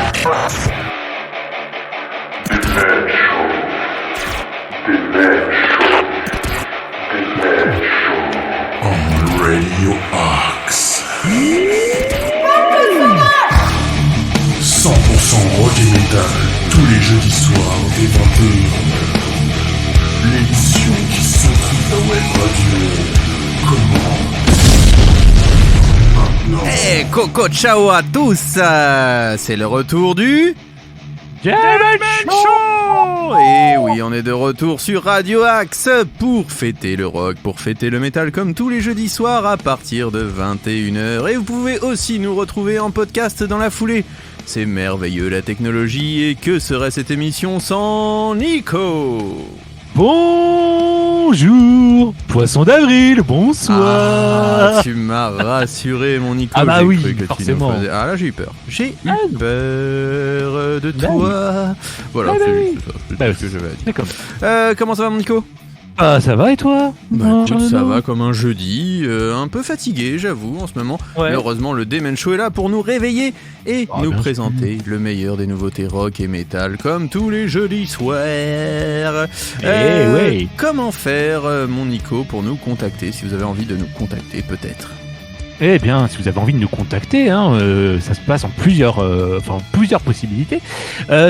On Radio Axe. 100% rock et metal, tous les jeudis soirs dès 21h. L'émission qui sauve la web radio. Comment? Hey, Coco, ciao à tous. C'est le retour du Demen Show. Et oui, on est de retour sur Radio Axe pour fêter le rock, pour fêter le métal comme tous les jeudis soirs à partir de 21h. Et vous pouvez aussi nous retrouver en podcast dans la foulée. C'est merveilleux la technologie, et que serait cette émission sans Nico? Bonjour, poisson d'avril, bonsoir. Ah, tu m'as rassuré, mon Nico. Ah bah j'ai oui, cru que forcément. Ah là, j'ai eu peur. J'ai eu peur de toi. Voilà, Ah bah c'est oui. juste ça. C'est Bah tout ce que j'avais à dire. D'accord. Comment ça va, mon Nico? Ah, ça va et toi? Bah écoute, ça va comme un jeudi, un peu fatigué, j'avoue, en ce moment. Ouais. Mais heureusement, le Demen Show est là pour nous réveiller et nous bien présenter le meilleur des nouveautés rock et métal, comme tous les jeudis soirs. Ouais. Comment faire, mon Nico, pour nous contacter, si vous avez envie de nous contacter, peut-être? Eh bien, si vous avez envie de nous contacter, ça se passe en plusieurs possibilités.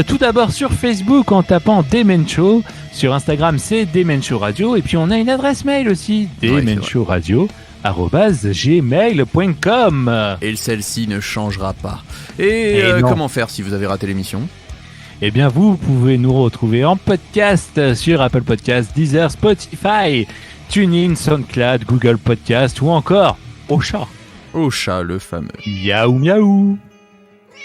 Tout d'abord sur Facebook en tapant Demen Show. Sur Instagram, c'est Demen Show Radio. Et puis on a une adresse mail aussi, demenshowradio@gmail.com. Et celle-ci ne changera pas. Et non. comment faire si vous avez raté l'émission? Eh bien, vous pouvez nous retrouver en podcast sur Apple Podcasts, Deezer, Spotify, TuneIn, SoundCloud, Google Podcast ou encore au chat. Au chat, le fameux. Miaou miaou.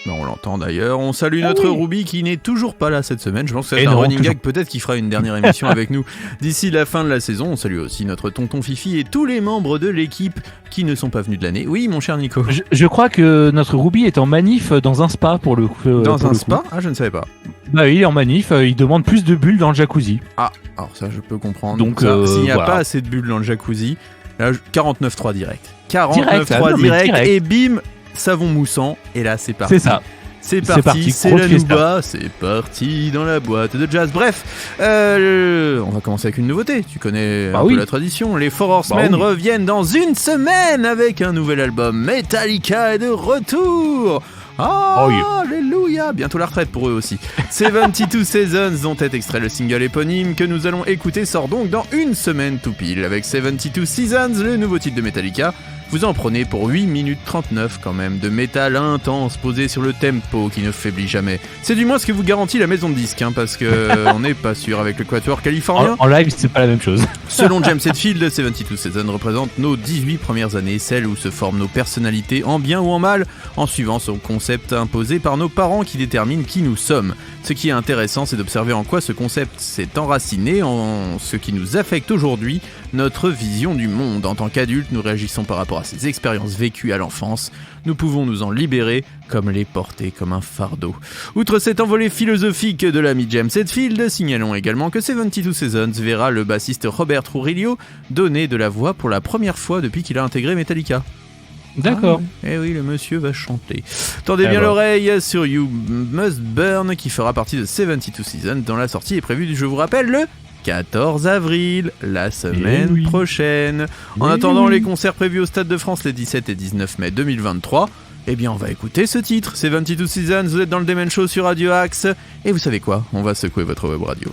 On l'entend d'ailleurs. On salue notre Ruby qui n'est toujours pas là cette semaine. Je pense que c'est Et un non, running toujours. gag, peut-être qu'il fera une dernière émission avec nous d'ici la fin de la saison. On salue aussi notre tonton Fifi et tous les membres de l'équipe qui ne sont pas venus de l'année. Oui, mon cher Nico. Je crois que notre Ruby est en manif dans un spa pour le coup. Dans un spa? Ah, je ne savais pas. Bah oui, il est en manif, il demande plus de bulles dans le jacuzzi. Ah, alors ça, je peux comprendre. Donc, ça, s'il n'y a voilà. pas assez de bulles dans le jacuzzi, là, 49.3 direct. 49.3 Direct, ah non, mais direct, direct. et bim, savon moussant. Et là, c'est parti. C'est ça. C'est C'est parti, parti, c'est gros la fiesta. nouba, c'est parti dans la boîte de jazz. Bref, on va commencer avec une nouveauté. Tu connais un peu la tradition. Les Four Horsemen reviennent dans une semaine avec un nouvel album. Metallica est de retour. Ah, alléluia. Bientôt la retraite pour eux aussi. 72 Seasons, dont est extrait le single éponyme que nous allons écouter, sort donc dans une semaine tout pile. Avec 72 Seasons, le nouveau titre de Metallica, vous en prenez pour 8 minutes 39 quand même, de métal intense posé sur le tempo qui ne faiblit jamais. C'est du moins ce que vous garantit la maison de disques, parce que on n'est pas sûr avec le quatuor californien. En live, c'est pas la même chose. Selon James Hetfield, 72 Seasons représente nos 18 premières années, celles où se forment nos personnalités en bien ou en mal, en suivant son concept imposé par nos parents qui déterminent qui nous sommes. Ce qui est intéressant, c'est d'observer en quoi ce concept s'est enraciné, en ce qui nous affecte aujourd'hui, notre vision du monde. En tant qu'adultes, nous réagissons par rapport à ces expériences vécues à l'enfance. Nous pouvons nous en libérer, comme les porter comme un fardeau. Outre cette envolée philosophique de l'ami James Hetfield, signalons également que 72 Seasons verra le bassiste Robert Trujillo donner de la voix pour la première fois depuis qu'il a intégré Metallica. D'accord. Eh oui, le monsieur va chanter. Tendez bien l'oreille sur You Must Burn, qui fera partie de 72 Seasons, dont la sortie est prévue, je vous rappelle, le 14 avril, la semaine prochaine. En attendant les concerts prévus au Stade de France les 17 et 19 mai 2023, eh bien on va écouter ce titre. 72 Seasons, vous êtes dans le Demen Show sur Radio Axe, et vous savez quoi? On va secouer votre web radio.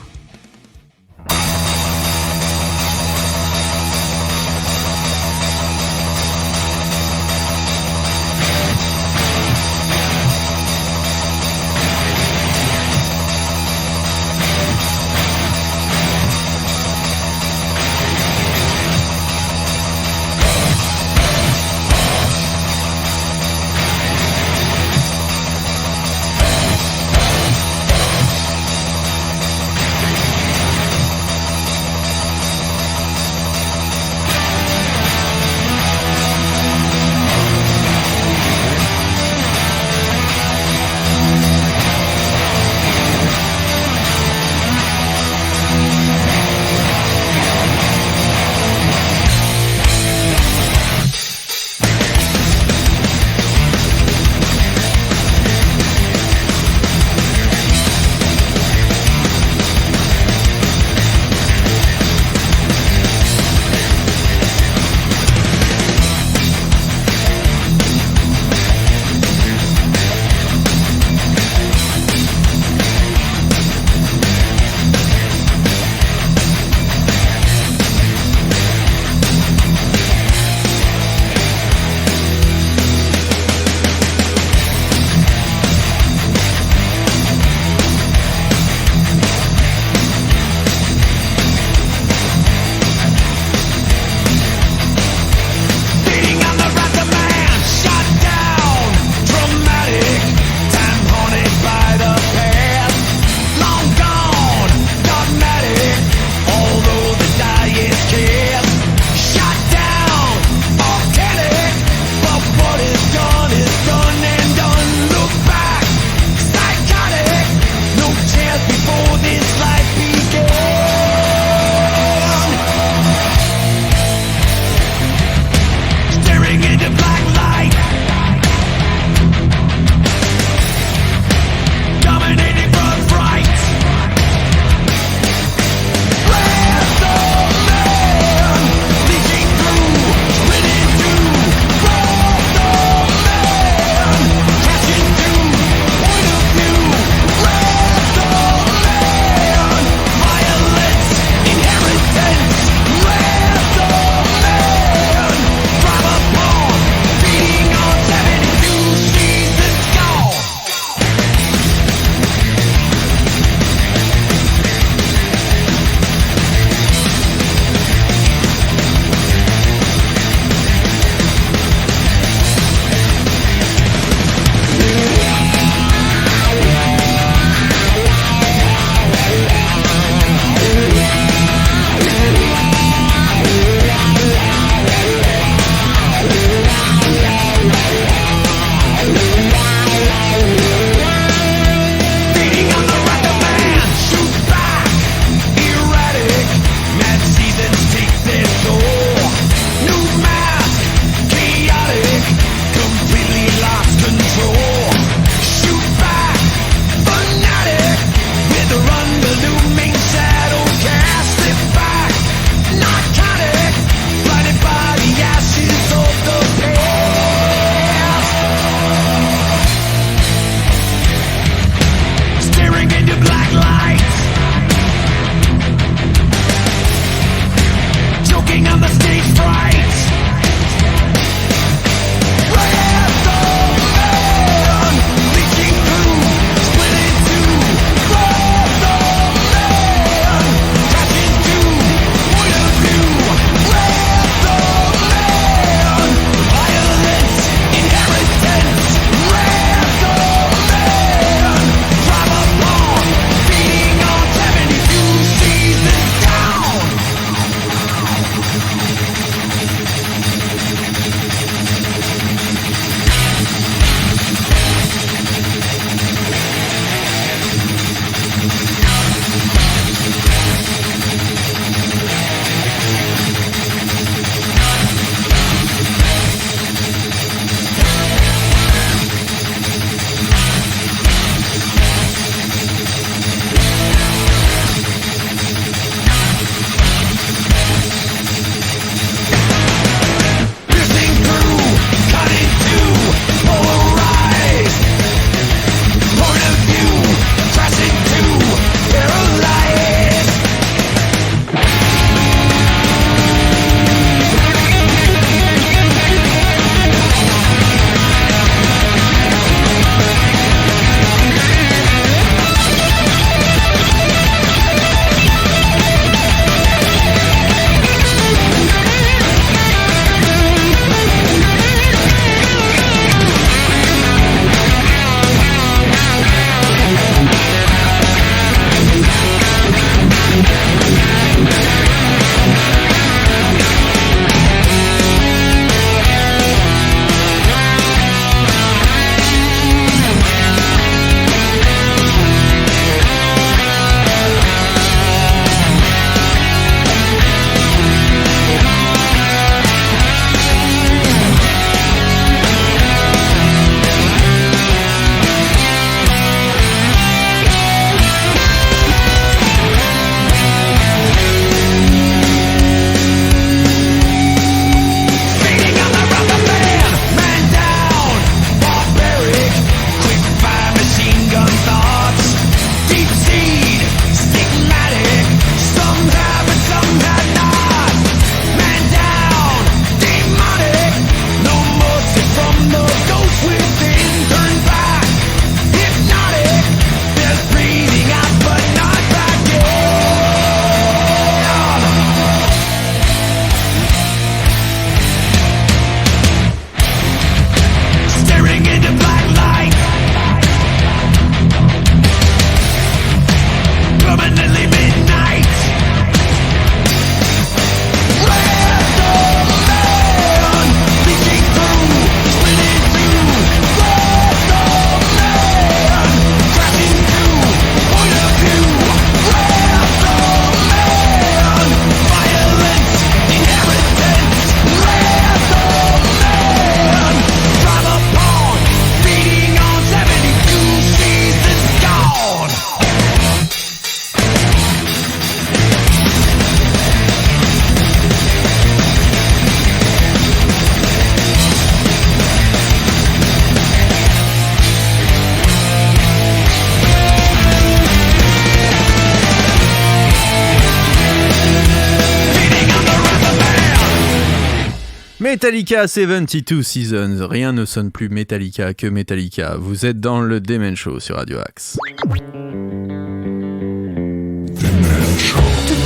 Metallica 72 Seasons. Rien ne sonne plus Metallica que Metallica. Vous êtes dans le Demen Show sur Radio Axe. Toutes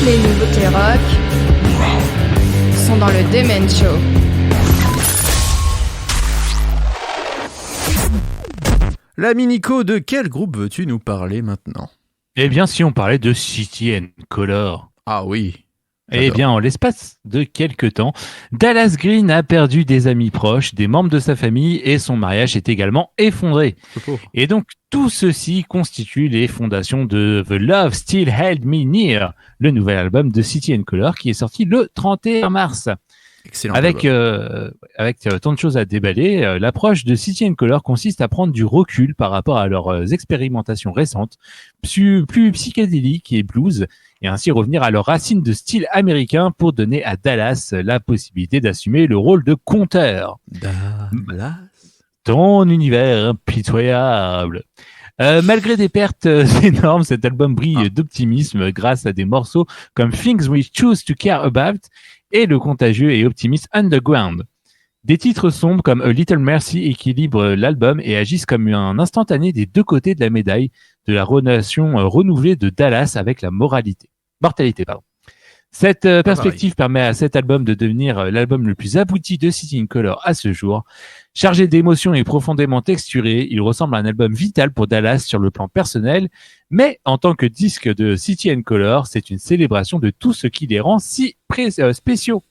les nouveautés rock sont dans le Demen Show. L'ami Nico, de quel groupe veux-tu nous parler maintenant ? Eh bien, si on parlait de City and Colour. Ah oui. Eh bien, en l'espace de quelques temps, Dallas Green a perdu des amis proches, des membres de sa famille et son mariage est également effondré. Et donc, tout ceci constitue les fondations de The Love Still Held Me Near, le nouvel album de City and Colour qui est sorti le 31 mars. Excellent. Avec tant de choses à déballer, l'approche de City and Colour consiste à prendre du recul par rapport à leurs expérimentations récentes, plus psychédéliques et blues, et ainsi revenir à leurs racines de style américain pour donner à Dallas la possibilité d'assumer le rôle de conteur. Dallas. Ton univers impitoyable. Malgré des pertes énormes, cet album brille d'optimisme grâce à des morceaux comme Things We Choose to Care About et le contagieux et optimiste Underground. Des titres sombres comme A Little Mercy équilibrent l'album et agissent comme un instantané des deux côtés de la médaille de la relation renouvelée de Dallas avec la mortalité. Cette perspective permet à cet album de devenir l'album le plus abouti de City and Colour à ce jour. Chargé d'émotions et profondément texturé, il ressemble à un album vital pour Dallas sur le plan personnel, mais en tant que disque de City and Colour, c'est une célébration de tout ce qui les rend si spéciaux.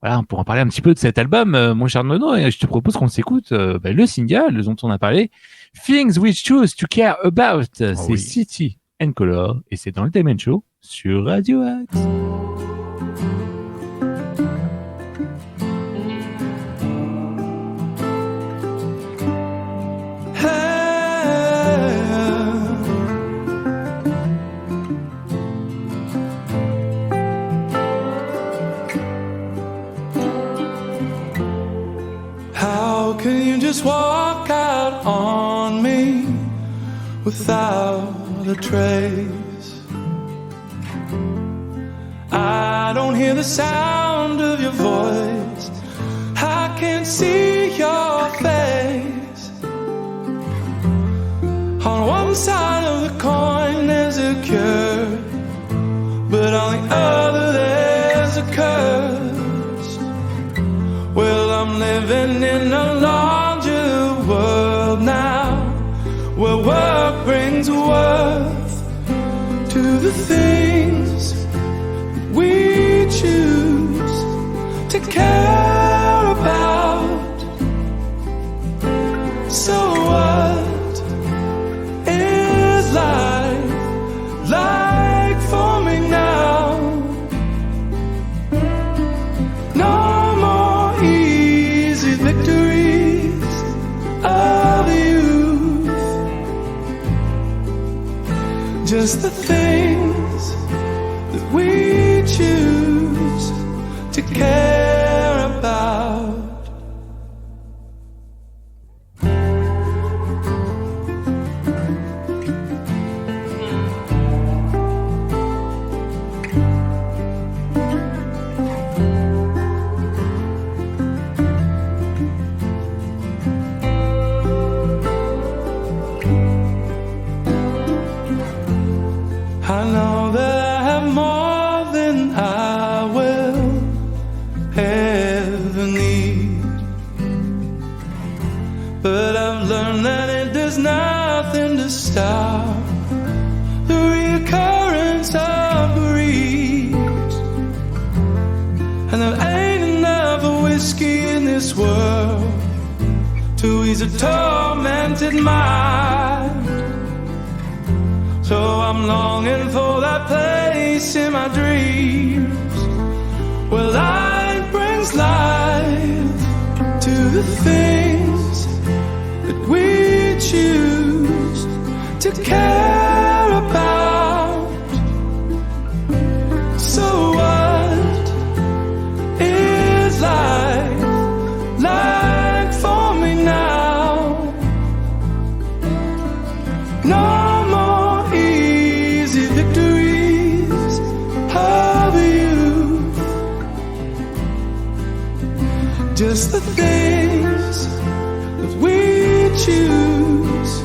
Voilà, pour en parler un petit peu de cet album, mon cher Nono, je te propose qu'on s'écoute le single dont on a parlé, Things We Choose to Care About. C'est City and Colour et c'est dans le Demen Show sur Radio Axe. How can you just walk out on me without a trace? I don't hear the sound of your voice, I can't see your face. On one side of the coin there's a cure, but on the other there's a curse. Well, I'm living in a larger world now, where work brings worth to the things we choose to care about. So what is life like for me now? No more easy victories of youth, just the things that we choose to care about. I know that I have more than I will ever need, but I've learned that it does nothing to stop the reoccurrence of greed. And there ain't enough of whiskey in this world to ease a tormented mind. So I'm longing for that place in my dreams where life brings life to the things that we choose to care about. So what is life like for me now? No victories of youth, just the things that we choose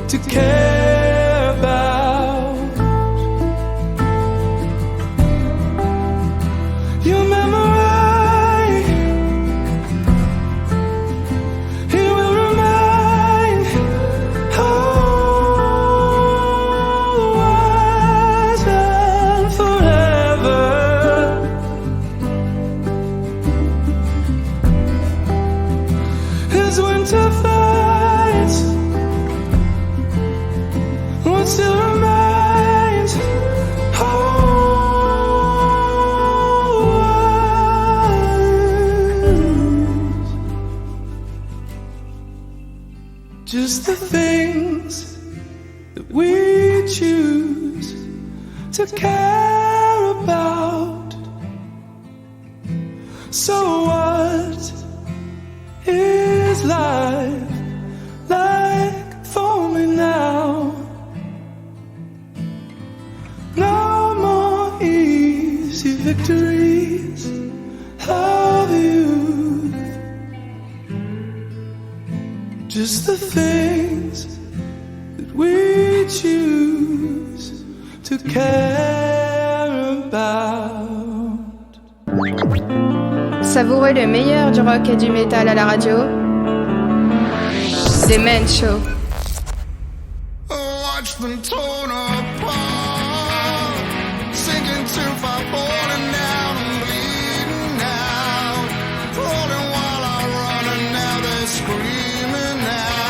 to care about. Your memory, it will remain always and forever. As winter fades, what still remains always. Just the things that we choose to care about. So what is life like for me now? No more easy victories of youth, just the things that we choose to care about. Savourez le meilleur du rock et du métal à la radio. The Men Show. Watch them torn apart, sinking too far, falling down and bleeding out, falling while I run and now they're screaming out.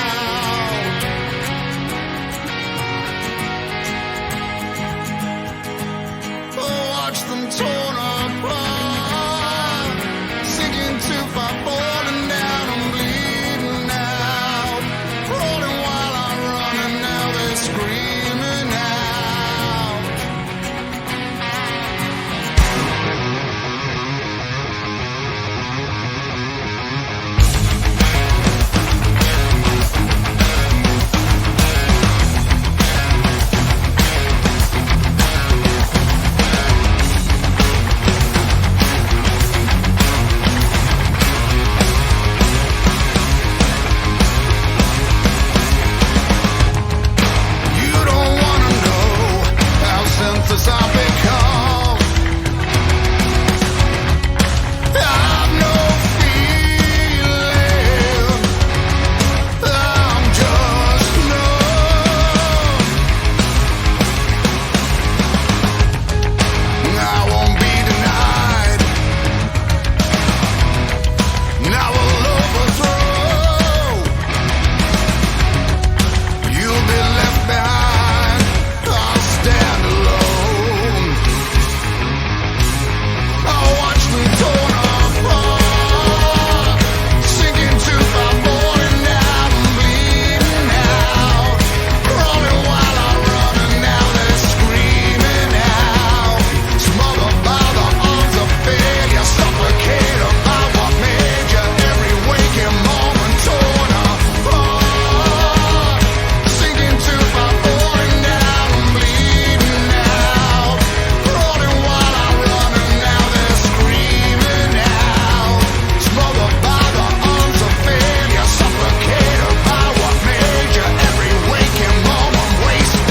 Watch them torn apart, sinking too far, falling down and bleeding out, falling while I run and now they're screaming out. You don't wanna know how senseless I've become. I've no feeling, I'm just numb. I won't be denied, I will overthrow. You'll be left behind, I'll stand alone. I'll watch them torn apart, sinking too far, falling down and bleeding out, crawling while I run and now they're screaming out. Smothered by the arms of failure, suffocated by what made you, every waking moment torn apart, sinking too far, falling down and bleeding out, crawling while I run and now they're screaming out. Smothered by the arms of failure, suffocated by what made you, every waking moment wasted.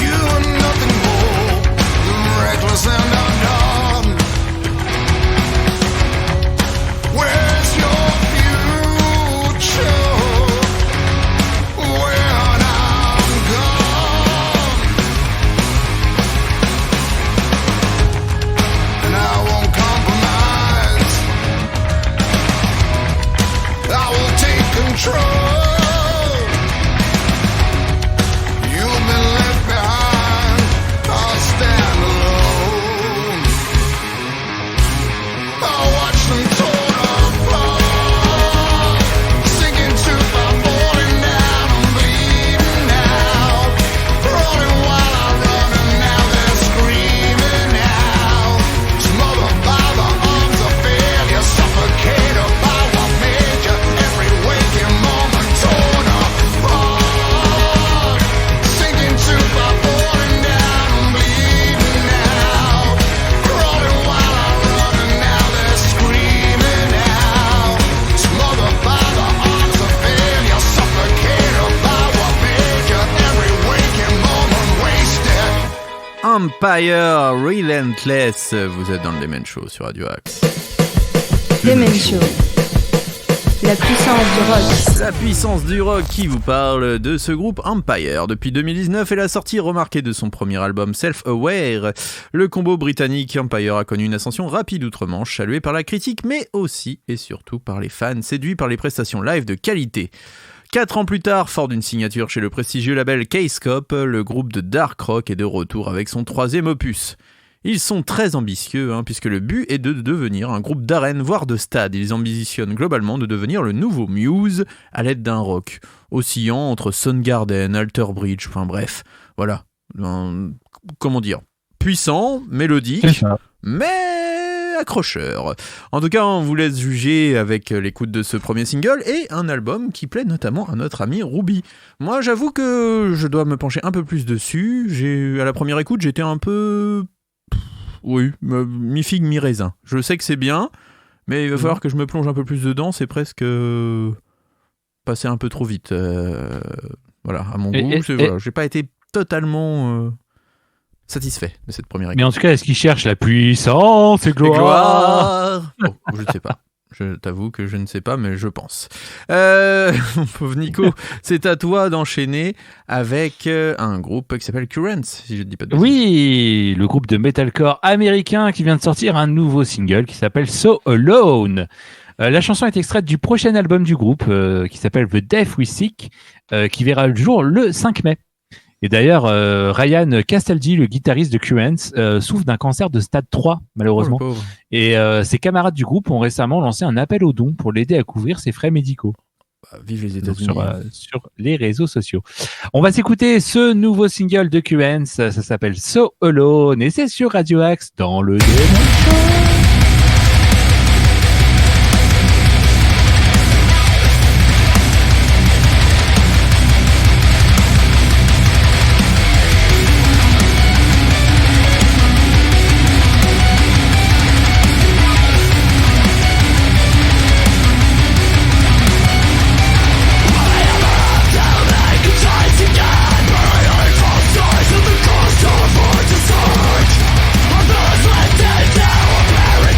You are nothing more than reckless and undone. Where's your future when I'm gone? And I won't compromise, I will take control. You've been left behind, I'll stand alone. I'll watch them torn apart, sinking too far, falling down and bleeding out, crawling while I run and now they're screaming out. Empire Relentless. Vous êtes dans le Demen Show sur Radio Axe. Demen Show. La puissance du rock. La puissance du rock qui vous parle de ce groupe Empire. Depuis 2019 et la sortie remarquée de son premier album Self-Aware, le combo britannique Empire a connu une ascension rapide outre-Manche, saluée par la critique mais aussi et surtout par les fans, séduits par les prestations live de qualité. 4 ans plus tard, fort d'une signature chez le prestigieux label K-Scope, le groupe de dark rock est de retour avec son 3e opus. Ils sont très ambitieux, puisque le but est de devenir un groupe d'arène, voire de stade. Ils ambitionnent globalement de devenir le nouveau Muse à l'aide d'un rock, oscillant entre Soundgarden, Alter Bridge, enfin bref, voilà. Comment dire, puissant, mélodique, mais accrocheur. En tout cas, on vous laisse juger avec l'écoute de ce premier single et un album qui plaît notamment à notre ami Ruby. Moi, j'avoue que je dois me pencher un peu plus dessus. À la première écoute, j'étais un peu... Oui, mi-figue, mi-raisin. Je sais que c'est bien, mais il va falloir que je me plonge un peu plus dedans. C'est presque passer un peu trop vite. Voilà, à mon goût. Voilà, j'ai pas été totalement satisfait de cette première écoute. Mais en tout cas, est-ce qu'il cherche la puissance et gloire? Bon, je ne sais pas. Je t'avoue que je ne sais pas, mais je pense. Mon pauvre Nico, c'est à toi d'enchaîner avec un groupe qui s'appelle Currents, si je ne dis pas de bêtises. Oui, le groupe de metalcore américain qui vient de sortir un nouveau single qui s'appelle So Alone. La chanson est extraite du prochain album du groupe qui s'appelle The Death We Seek, qui verra le jour le 5 mai. Et d'ailleurs, Ryan Castaldi, le guitariste de Currents, souffre d'un cancer de stade 3, malheureusement. Oh, et ses camarades du groupe ont récemment lancé un appel aux dons pour l'aider à couvrir ses frais médicaux. Vive les États-Unis. Sur les réseaux sociaux. On va s'écouter ce nouveau single de Currents, ça s'appelle So Alone, et c'est sur Radio Axe dans le Demen Show. Stars of the coast of our decide. On those left dead now, a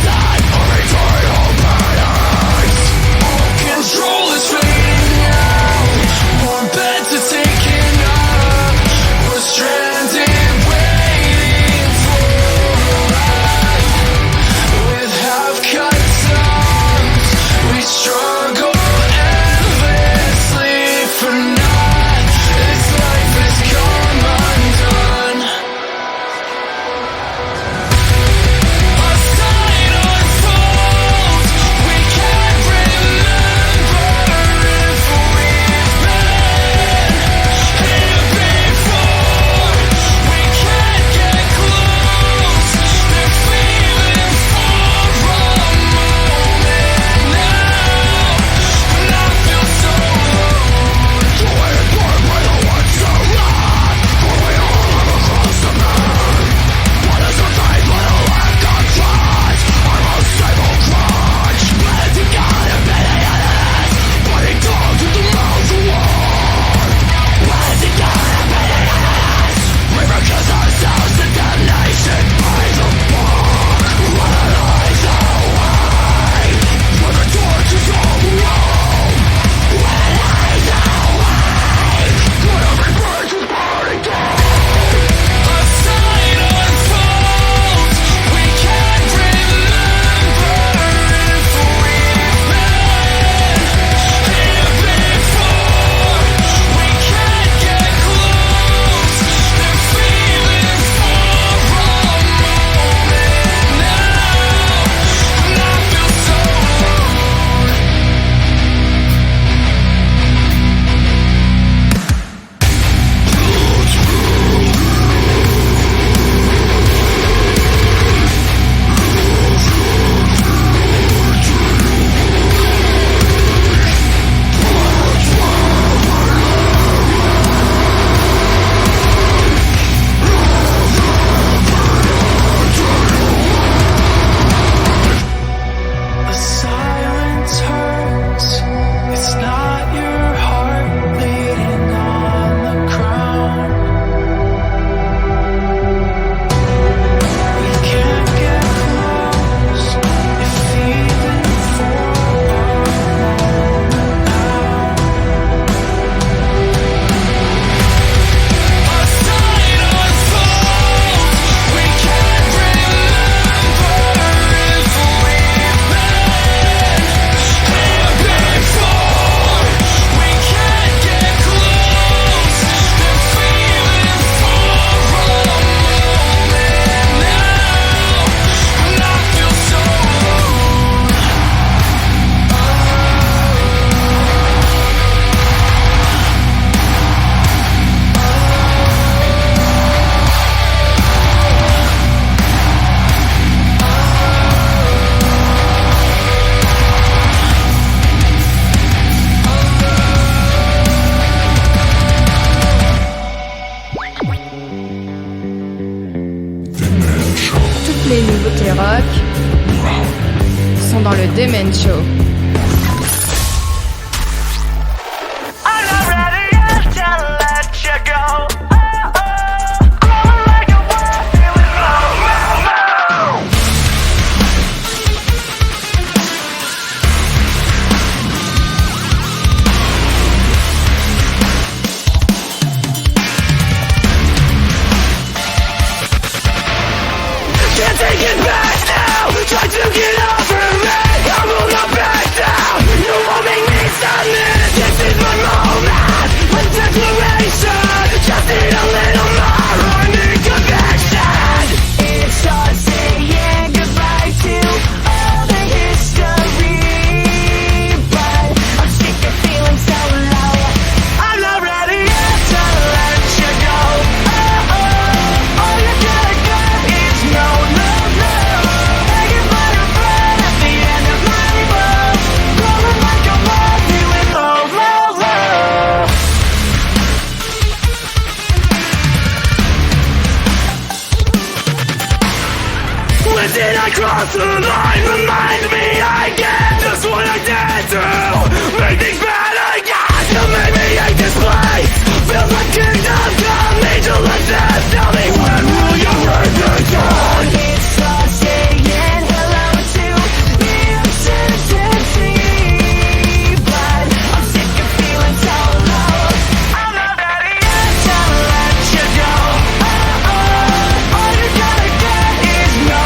Demen Show. Try to get over me, I will not back down. You won't make me submit. This is my moment. With declaration, just need a little more. I need conviction. It's us saying goodbye to all the history, but I'm sick of feeling so low. I'm not ready yet to let you go. All you gotta get is no, no, no. Did I cross the line? Remind me again just what I did to make things bad again. You made me hate this place. Feels like kingdom come, angel of death. Tell me when will you return? It's all saying hello to the uncertainty, but I'm sick of feeling so low. I'm not ready yet to let you go. All you gotta get is no.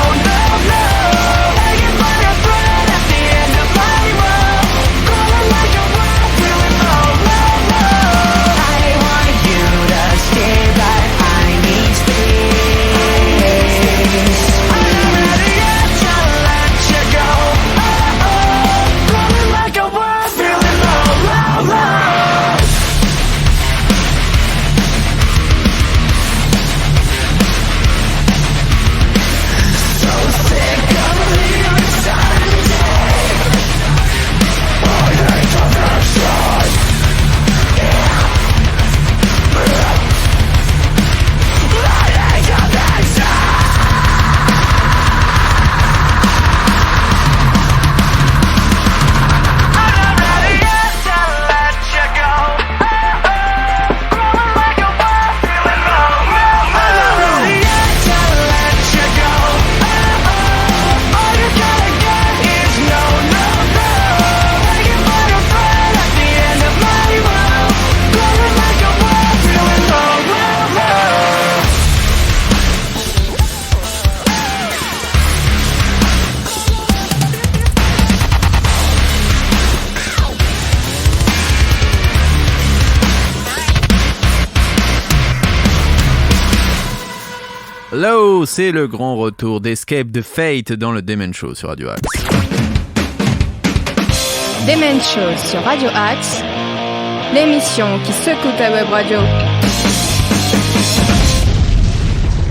Hello, c'est le grand retour d'Escape the Fate dans le Demen Show sur Radio Axe. Demen Show sur Radio Axe, l'émission qui secoue ta web radio.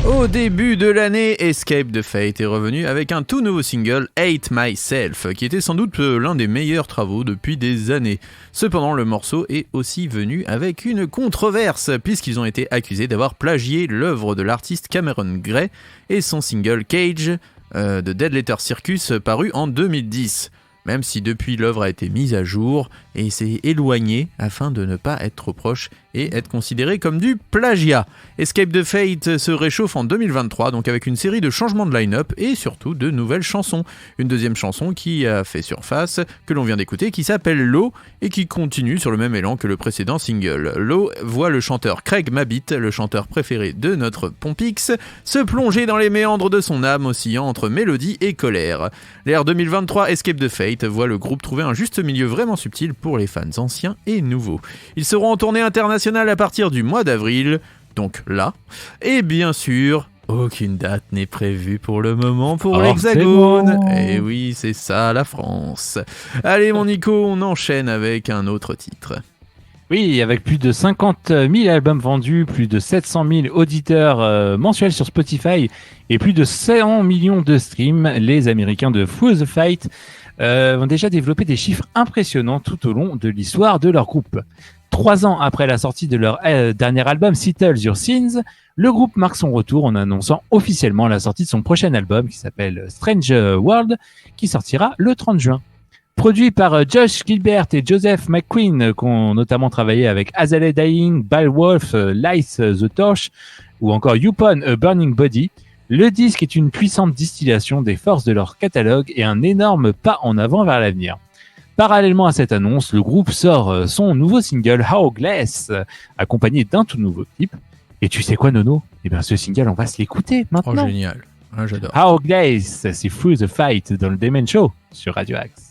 Au début de l'année, Escape the Fate est revenu avec un tout nouveau single, Hate Myself, qui était sans doute l'un des meilleurs travaux depuis des années. Cependant, le morceau est aussi venu avec une controverse, puisqu'ils ont été accusés d'avoir plagié l'œuvre de l'artiste Cameron Gray et son single Cage de Dead Letter Circus paru en 2010. Même si depuis l'œuvre a été mise à jour et s'est éloignée afin de ne pas être trop proche et être considéré comme du plagiat. Escape the Fate se réchauffe en 2023, donc avec une série de changements de line-up et surtout de nouvelles chansons. Une deuxième chanson qui a fait surface, que l'on vient d'écouter, qui s'appelle Low et qui continue sur le même élan que le précédent single. Low voit le chanteur Craig Mabbitt, le chanteur préféré de notre Pompix, se plonger dans les méandres de son âme oscillant entre mélodie et colère. L'ère 2023 Escape the Fate voit le groupe trouver un juste milieu vraiment subtil pour les fans anciens et nouveaux. Ils seront en tournée internationale à partir du mois d'avril, donc là, et bien sûr, aucune date n'est prévue pour le moment pour l'Hexagone. Bon. Et oui, c'est ça, la France. Allez mon Nico, on enchaîne avec un autre titre. Oui, avec plus de 50 000 albums vendus, plus de 700 000 auditeurs mensuels sur Spotify et plus de 100 millions de streams, les Américains de Foo the Fight ont déjà développé des chiffres impressionnants tout au long de l'histoire de leur groupe. 3 ans après la sortie de leur dernier album, Settle Your Sins, le groupe marque son retour en annonçant officiellement la sortie de son prochain album qui s'appelle Strange World, qui sortira le 30 juin. Produit par Josh Gilbert et Joseph McQueen, qui ont notamment travaillé avec Azalea Dying, Beowulf, Light the Torch ou encore Yupon A Burning Body. Le disque est une puissante distillation des forces de leur catalogue et un énorme pas en avant vers l'avenir. Parallèlement à cette annonce, le groupe sort son nouveau single Hourglass, accompagné d'un tout nouveau clip. Et tu sais quoi, Nono? Eh bien, ce single, on va se l'écouter maintenant. Oh, génial. Ah, j'adore. Hourglass, c'est Through the Fight dans le Demen Show sur Radio Axe.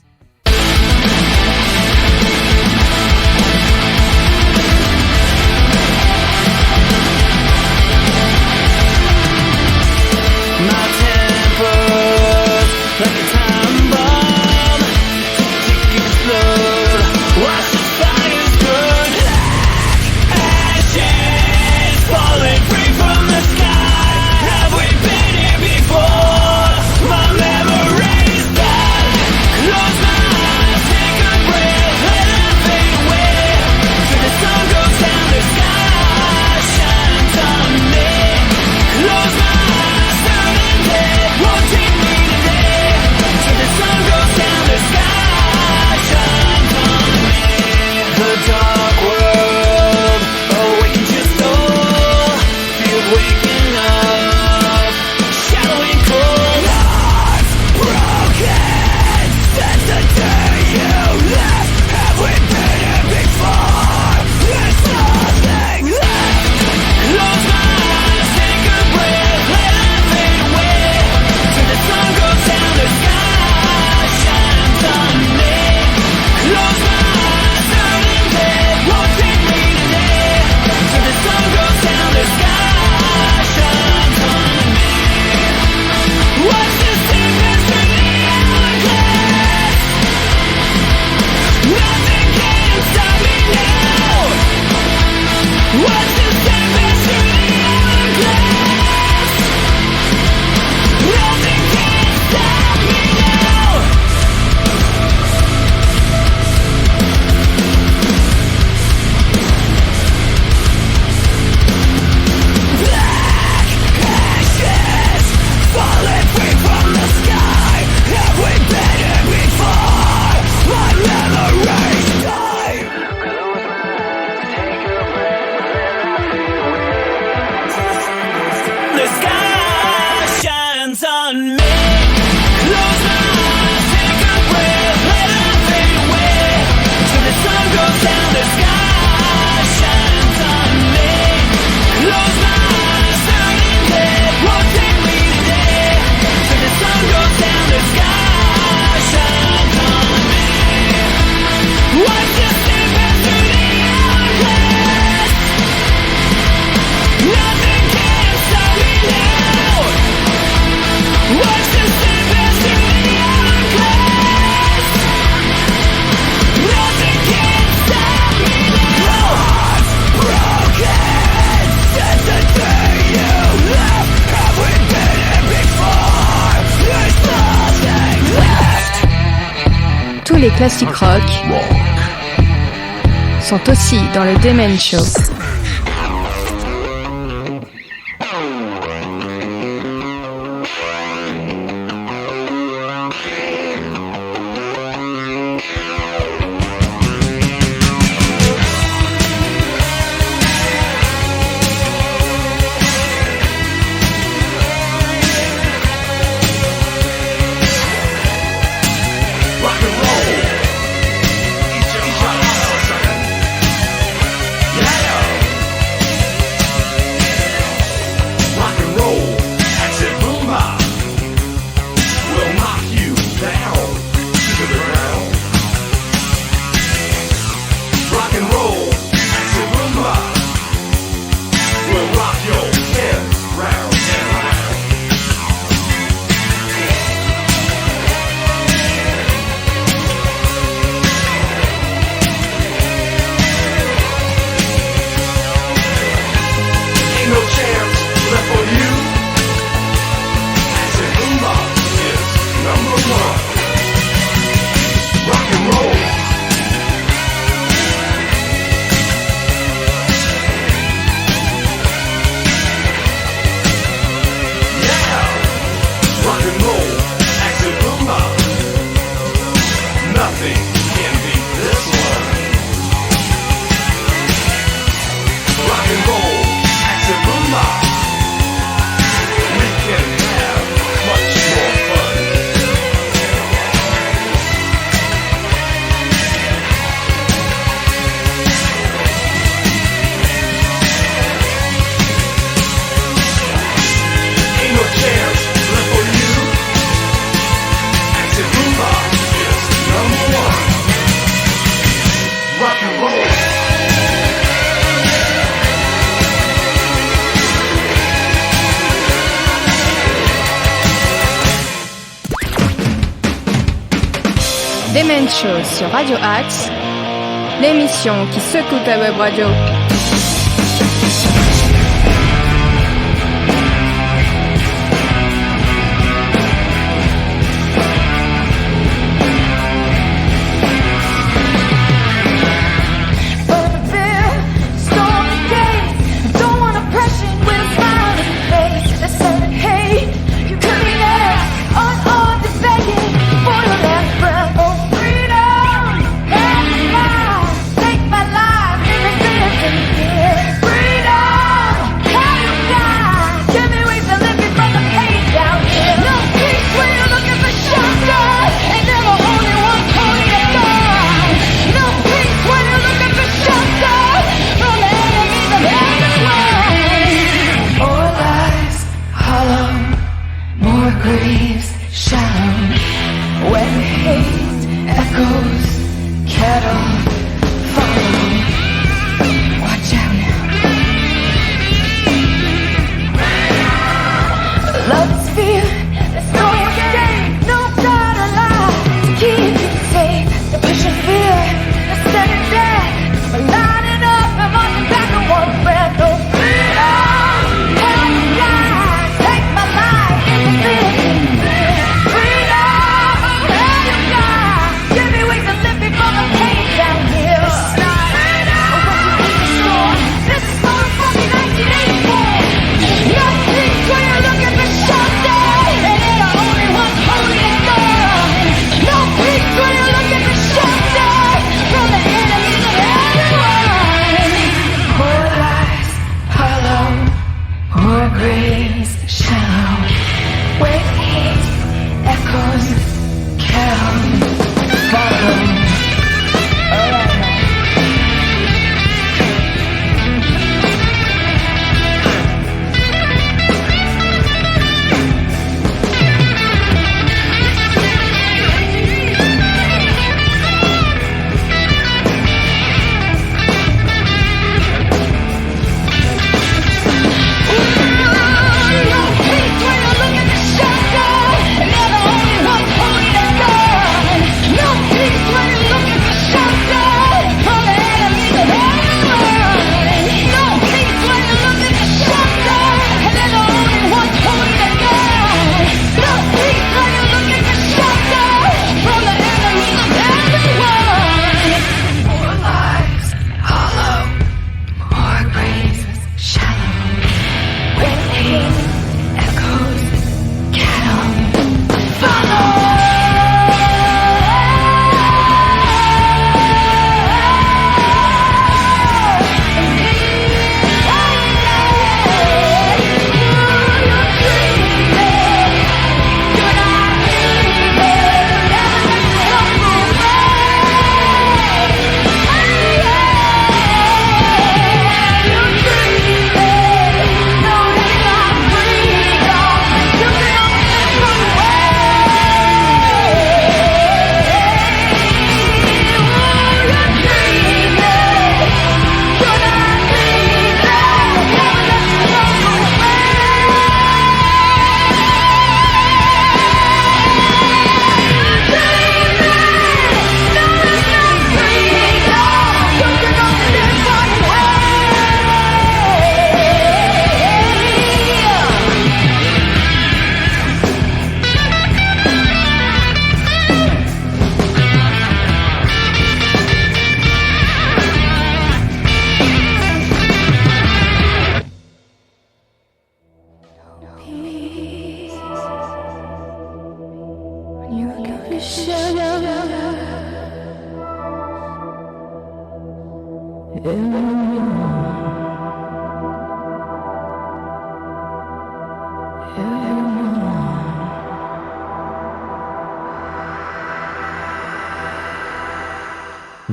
Tous les classiques rock sont aussi dans le Demen Show. Yeah. Demen Show sur Radio Axe, l'émission qui secoue ta web radio.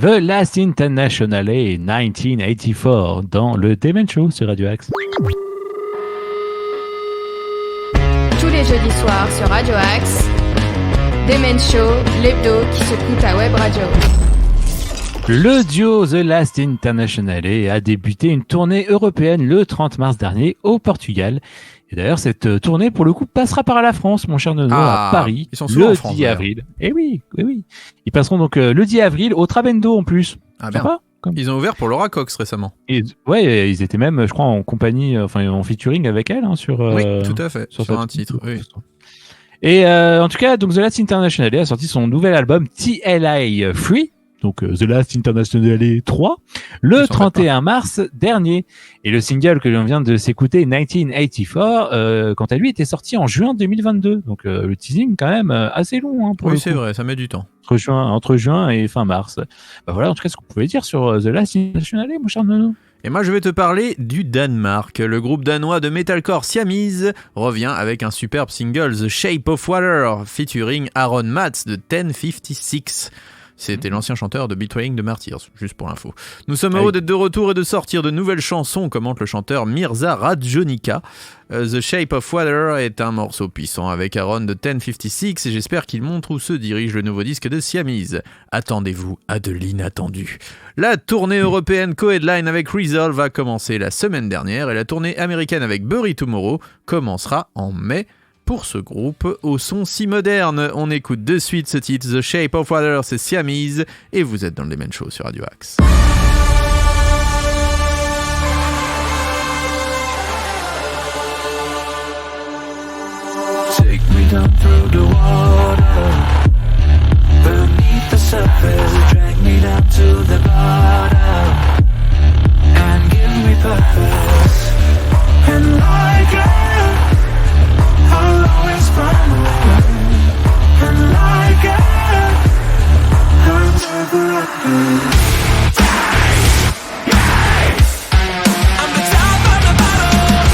The Last International 1984 dans le Demen Show sur Radio Axe. Tous les jeudis soirs sur Radio Axe, Demen Show, l'hebdo qui secoue ta web radio. Le duo The Last International a débuté une tournée européenne le 30 mars dernier au Portugal. Et d'ailleurs, cette tournée, pour le coup, passera par la France, mon cher Nono, à Paris, ils sont souvent le en France, 10 avril. Et oui. Ils passeront donc le 10 avril au Trabendo en plus. Ah bien. Sympa, Ils ont ouvert pour Laura Cox récemment. Et ouais, ils étaient même, je crois, en compagnie, en featuring avec elle sur. Oui, tout à fait. Sur cette- un titre. Oui. Et en tout cas, donc The Last International a sorti son nouvel album TLI Free, donc The Last International 3, le 31 mars dernier. Et le single que l'on vient de s'écouter, 1984, quant à lui, était sorti en juin 2022. Donc le teasing quand même assez long. Hein, pour Oui, le c'est coup. vrai, ça met du temps. Entre juin et fin mars. Bah voilà, en tout cas, ce qu'on pouvait dire sur The Last International, mon cher Nono. Et moi, je vais te parler du Danemark. Le groupe danois de metalcore Siamese revient avec un superbe single, The Shape of Water, featuring Aaron Matz de 1056. C'était l'ancien chanteur de Betraying the Martyrs, juste pour l'info. Nous sommes heureux d'être de retour et de sortir de nouvelles chansons, commente le chanteur Mirza Radjonika. The Shape of Water est un morceau puissant avec Aaron de 1056 et j'espère qu'il montre où se dirige le nouveau disque de Siamese. Attendez-vous à de l'inattendu. La tournée européenne co-headline avec Resolve a commencé la semaine dernière et la tournée américaine avec Bury Tomorrow commencera en mai. Pour ce groupe au son si moderne, on écoute de suite ce titre The Shape of Water, c'est Siamese et vous êtes dans le Demen Show sur Radio Axe. Take me down through the water, beneath the surface, drag me down to the bottom, and give me purpose. And like it, I'll always find a way. And like it, I'll never end. I'm the top of the bottle.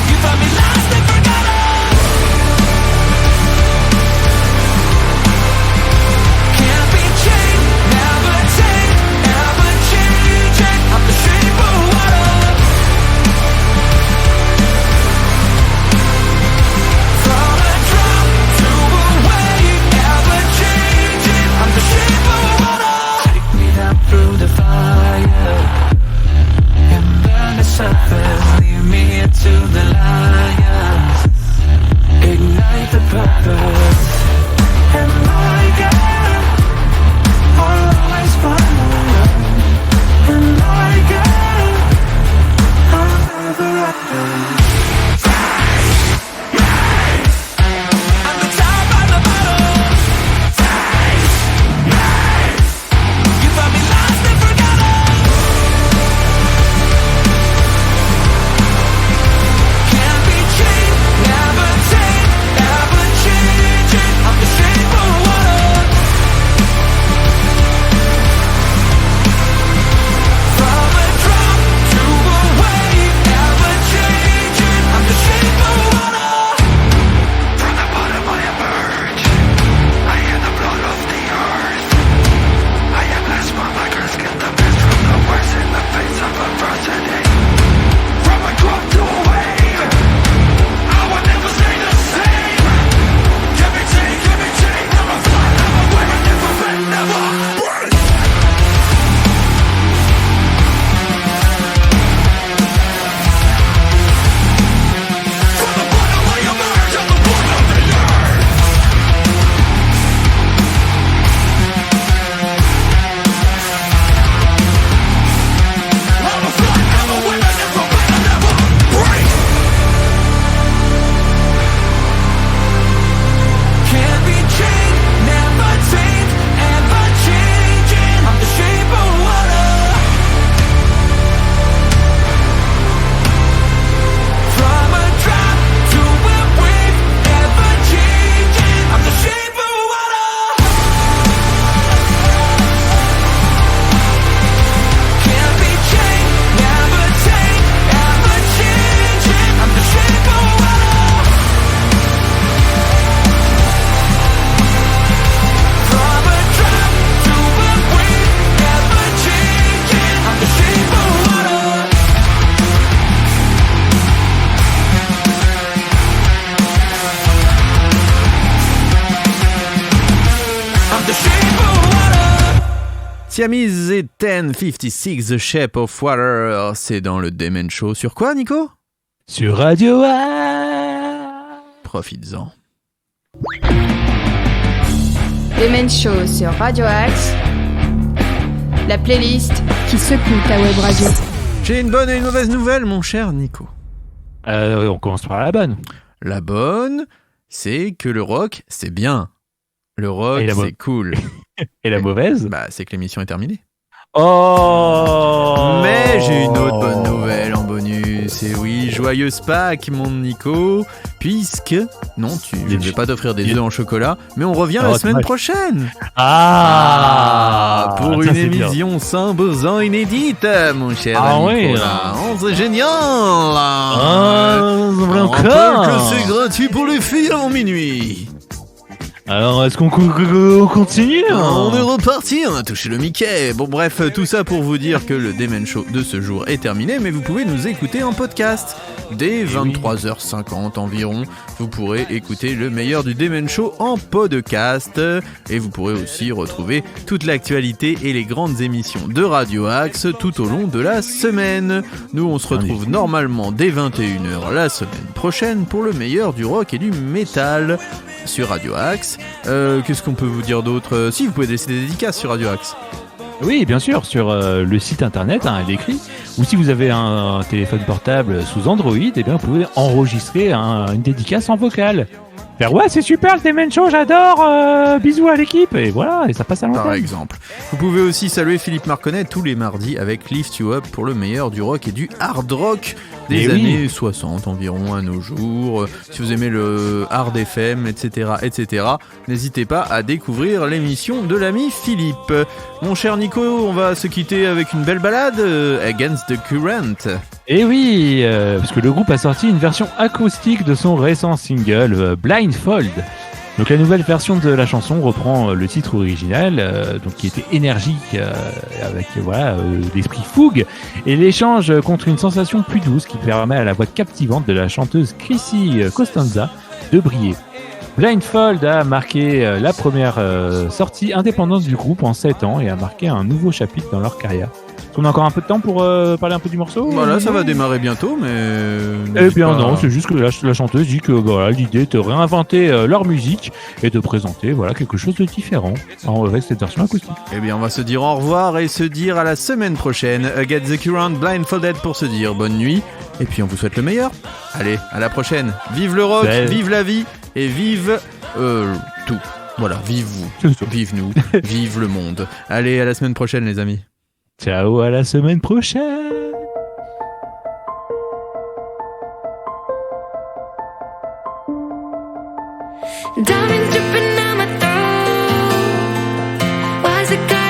You thought me lost and forgotten. Can't be Siamese et 1056 The Shape of Water, c'est dans le Demen Show. Sur quoi, Nico ? Sur Radio Axe. Profites-en. Demen Show sur Radio Axe. La playlist qui secoue ta web radio. J'ai une bonne et une mauvaise nouvelle, mon cher Nico. On commence par la bonne. La bonne, c'est que le rock, c'est bien. Le rock, c'est cool. Et la mauvaise ? Bah, c'est que l'émission est terminée. Oh ! Mais j'ai une autre bonne nouvelle en bonus. Et oui, joyeuse Pâques, mon Nico. Puisque, non, je ne vais pas t'offrir des œufs en chocolat, mais on revient la semaine prochaine. Pour une émission sans besoin inédite, mon cher Nicolas. C'est génial. On rappelle que c'est gratuit pour les filles en minuit. Alors, est-ce qu'on continue ? On est reparti, on a touché le Mickey. Bon, bref, tout ça pour vous dire que le Demen Show de ce jour est terminé, mais vous pouvez nous écouter en podcast. Dès 23h50 environ, vous pourrez écouter le meilleur du Demen Show en podcast. Et vous pourrez aussi retrouver toute l'actualité et les grandes émissions de Radio Axe tout au long de la semaine. Nous, on se retrouve normalement dès 21h la semaine prochaine pour le meilleur du rock et du métal sur Radio Axe. Qu'est-ce qu'on peut vous dire d'autre ? Si, vous pouvez laisser des dédicaces sur Radio Axe. Oui, bien sûr, sur le site internet, elle est écrit. Ou si vous avez un téléphone portable sous Android, eh bien, vous pouvez enregistrer une dédicace en vocal. Faire ouais, c'est super le Demen Show, j'adore, bisous à l'équipe, et voilà, et ça passe à l'antenne. Par exemple. Vous pouvez aussi saluer Philippe Marconnet tous les mardis avec Lift You Up pour le meilleur du rock et du hard rock des années 60 environ à nos jours. Si vous aimez le hard FM, etc., n'hésitez pas à découvrir l'émission de l'ami Philippe. Mon cher Nico, on va se quitter avec une belle balade, Against the Current. Et oui, parce que le groupe a sorti une version acoustique de son récent single Blindfold. Donc la nouvelle version de la chanson reprend le titre original, donc qui était énergique, avec l'esprit fougue, et l'échange contre une sensation plus douce qui permet à la voix captivante de la chanteuse Chrissy Costanza de briller. Blindfold a marqué la première sortie indépendante du groupe en 7 ans et a marqué un nouveau chapitre dans leur carrière. On a encore un peu de temps pour parler un peu du morceau. Voilà, ça va démarrer bientôt, mais... Eh bien non, c'est juste que la chanteuse dit que l'idée est de réinventer leur musique et de présenter quelque chose de différent avec cette version acoustique. Eh bien, on va se dire au revoir et se dire à la semaine prochaine. Against the Current, Blindfolded pour se dire bonne nuit. Et puis on vous souhaite le meilleur. Allez, à la prochaine. Vive le rock, vive la vie et vive tout. Voilà, vive vous, vive nous, vive le monde. Allez, à la semaine prochaine les amis. Ciao, à la semaine prochaine. Diamonds dripping down my throat. Why's it got